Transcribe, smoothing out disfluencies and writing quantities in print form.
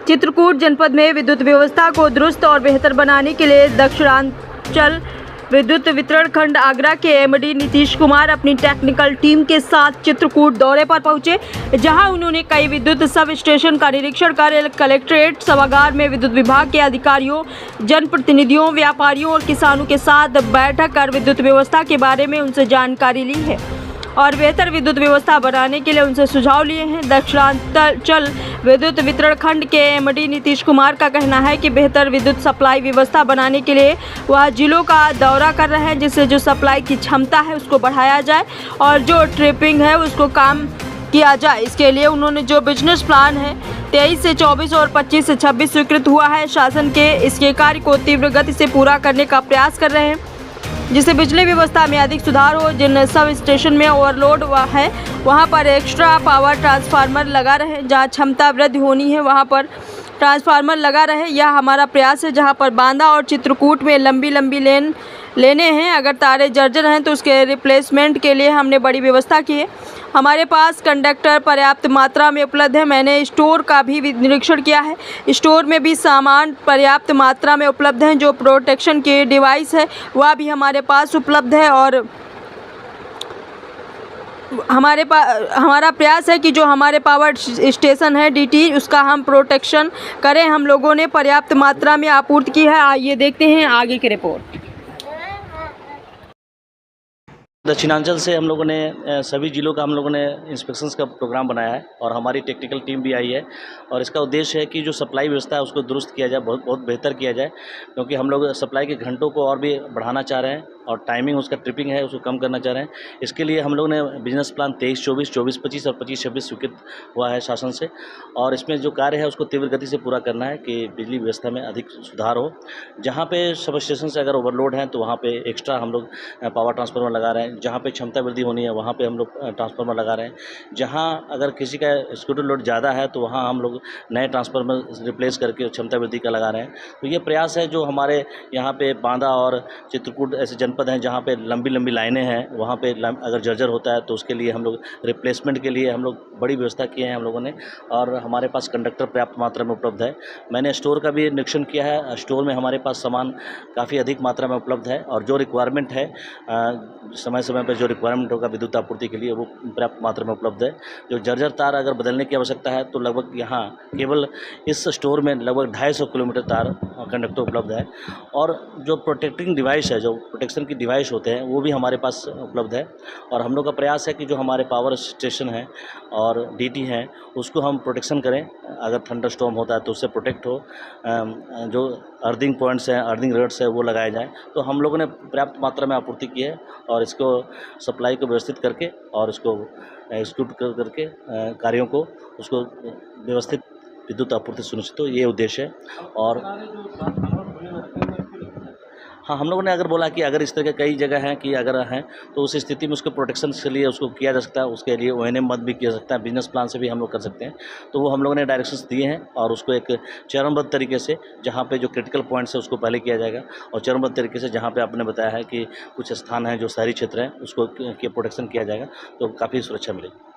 चित्रकूट जनपद में विद्युत व्यवस्था को दुरुस्त और बेहतर बनाने के लिए दक्षिणांचल विद्युत वितरण खंड आगरा के एमडी नीतीश कुमार अपनी टेक्निकल टीम के साथ चित्रकूट दौरे पर पहुंचे, जहां उन्होंने कई विद्युत सब स्टेशन का निरीक्षण कर कलेक्ट्रेट सभागार में विद्युत विभाग के अधिकारियों, जनप्रतिनिधियों, व्यापारियों और किसानों के साथ बैठक कर विद्युत व्यवस्था के बारे में उनसे जानकारी ली है और बेहतर विद्युत व्यवस्था बनाने के लिए उनसे सुझाव लिए हैं। दक्षिणांचल विद्युत वितरण खंड के एमडी नीतीश कुमार का कहना है कि बेहतर विद्युत सप्लाई व्यवस्था बनाने के लिए वह जिलों का दौरा कर रहे हैं, जिससे जो सप्लाई की क्षमता है उसको बढ़ाया जाए और जो ट्रिपिंग है उसको काम किया जाए। इसके लिए उन्होंने जो बिजनेस प्लान है 23 से 24 और 25 से 26 स्वीकृत हुआ है, शासन के इसके कार्य को तीव्र गति से पूरा करने का प्रयास कर रहे हैं, जिससे बिजली व्यवस्था में अधिक सुधार हो। जिन सब स्टेशन में ओवरलोड है वहां पर एक्स्ट्रा पावर ट्रांसफार्मर लगा रहे, जहां क्षमता वृद्धि होनी है वहां पर ट्रांसफार्मर लगा रहे। यह हमारा प्रयास है। जहां पर बांदा और चित्रकूट में लंबी लेने हैं, अगर तारे जर्जर हैं तो उसके रिप्लेसमेंट के लिए हमने बड़ी व्यवस्था की है। हमारे पास कंडक्टर पर्याप्त मात्रा में उपलब्ध है। मैंने स्टोर का भी निरीक्षण किया है, स्टोर में भी सामान पर्याप्त मात्रा में उपलब्ध हैं। जो प्रोटेक्शन के डिवाइस है वह भी हमारे पास उपलब्ध है और हमारा प्रयास है कि जो हमारे पावर स्टेशन है डीटी, उसका हम प्रोटेक्शन करें। हम लोगों ने पर्याप्त मात्रा में आपूर्ति की है। आइए देखते हैं आगे की रिपोर्ट। दक्षिणांचल से हम लोगों ने सभी जिलों का हम लोगों ने इंस्पेक्शंस का प्रोग्राम बनाया है और हमारी टेक्निकल टीम भी आई है और इसका उद्देश्य है कि जो सप्लाई व्यवस्था है उसको दुरुस्त किया जाए, बहुत बेहतर किया जाए, क्योंकि हम लोग सप्लाई के घंटों को और भी बढ़ाना चाह रहे हैं और टाइमिंग उसका ट्रिपिंग है उसको कम करना चाह रहे हैं। इसके लिए हम लोग ने बिजनेस प्लान 23-24, 24-25 और 25-26 स्वीकृत हुआ है शासन से और इसमें जो कार्य है उसको तीव्र गति से पूरा करना है कि बिजली व्यवस्था में अधिक सुधार हो। जहाँ पे सब स्टेशन से अगर ओवरलोड है तो वहाँ पे एक्स्ट्रा हम लोग पावर ट्रांसफार्मर लगा रहे हैं। जहाँ पे क्षमता वृद्धि होनी है वहाँ पे हम लोग ट्रांसफार्मर लगा रहे हैं। जहाँ अगर किसी का स्कूटर लोड ज़्यादा है तो वहाँ हम लोग नए ट्रांसफार्मर रिप्लेस करके क्षमता वृद्धि का लगा रहे हैं। तो ये प्रयास है जो हमारे यहाँ पे बांदा और चित्रकूट ऐसे जनपद हैं जहाँ पे लंबी लाइनें हैं, वहाँ पे अगर जर्जर होता है तो उसके लिए हम लोग रिप्लेसमेंट के लिए हम लोग बड़ी व्यवस्था किए हैं हम लोगों ने और हमारे पास कंडक्टर पर्याप्त मात्रा में उपलब्ध है। मैंने स्टोर का भी निरीक्षण किया है। स्टोर में हमारे पास सामान काफ़ी अधिक मात्रा में उपलब्ध है और जो रिक्वायरमेंट है समय समय पर जो रिक्वायरमेंट होगा विद्युत आपूर्ति के लिए वो पर्याप्त मात्रा में उपलब्ध है। जो जर्जर तार अगर बदलने की आवश्यकता है तो लगभग यहाँ केवल इस स्टोर में लगभग 250 किलोमीटर तार कंडक्टर उपलब्ध है और जो प्रोटेक्टिंग डिवाइस है, जो प्रोटेक्शन की डिवाइस होते हैं वो भी हमारे पास उपलब्ध है और हम लोग का प्रयास है कि जो हमारे पावर स्टेशन है और डीटी हैं उसको हम प्रोटेक्शन करें। अगर थंडर स्टॉर्म होता है तो उससे प्रोटेक्ट हो। जो अर्थिंग पॉइंट्स हैं, अर्थिंग रेड्स है वो लगाए जाएँ। तो हम लोगों ने पर्याप्त मात्रा में आपूर्ति की है और इसको सप्लाई को व्यवस्थित करके और उसको एग्जीक्यूट करके कार्यों को उसको व्यवस्थित विद्युत आपूर्ति सुनिश्चित हो, ये उद्देश्य है। और हाँ, हम लोगों ने अगर बोला कि अगर इस तरह के कई जगह हैं कि अगर हैं तो उस स्थिति में उसके प्रोटेक्शन के लिए उसको किया जा सकता है। उसके लिए ओएनएम मत भी किया सकता है, बिजनेस प्लान से भी हम लोग कर सकते हैं। तो वो हम लोगों ने डायरेक्शंस दिए हैं और उसको एक चरणबद्ध तरीके से जहाँ पे जो क्रिटिकल पॉइंट्स है उसको पहले किया जाएगा और चरणबद्ध तरीके से जहाँ पे आपने बताया है कि कुछ स्थान हैं जो शहरी क्षेत्र हैं उसको के प्रोटेक्शन किया जाएगा तो काफ़ी सुरक्षा मिलेगी।